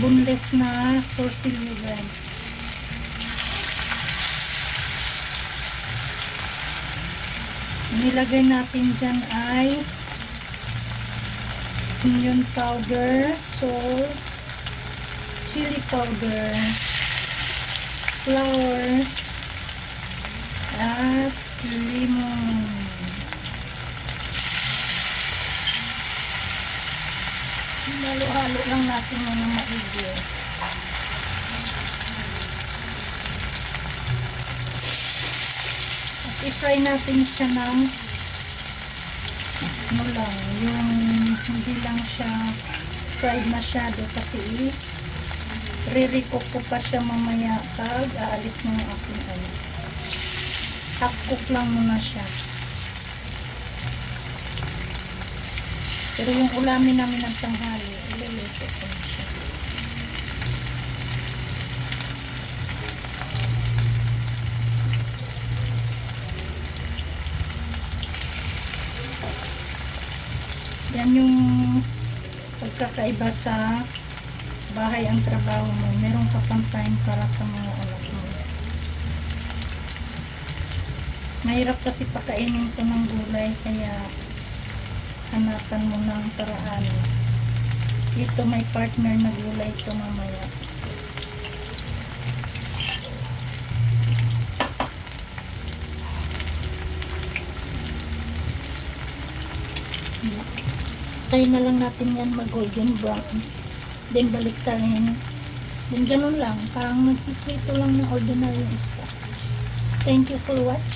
Boneless na torsilyo, guys. Nilagay natin dyan ay onion powder, salt, chili powder, flour, at lemon. Halo-halo lang natin mga maigi. At i-fry natin siya ng ano lang, yung hindi lang siya fried masyado kasi re-recook ko pa siya mamaya pag aalis na yung aking ano. Half cook lang muna siya. Pero yung ulamin namin ng tanghali, iluluto ko na siya. Yan yung pagkakaiba sa bahay ang trabaho mo. Meron ka pang time para sa mga anak mo. Mahirap kasi pakainin ko ng gulay, kaya hanapan mo ng paraan. Ito may partner na gulay ito mamaya. Tayo na lang natin yan mag golden brown. Then baliktarin. Then ganun lang. Parang nagpiprito lang ng ordinary stuff. Thank you for watching.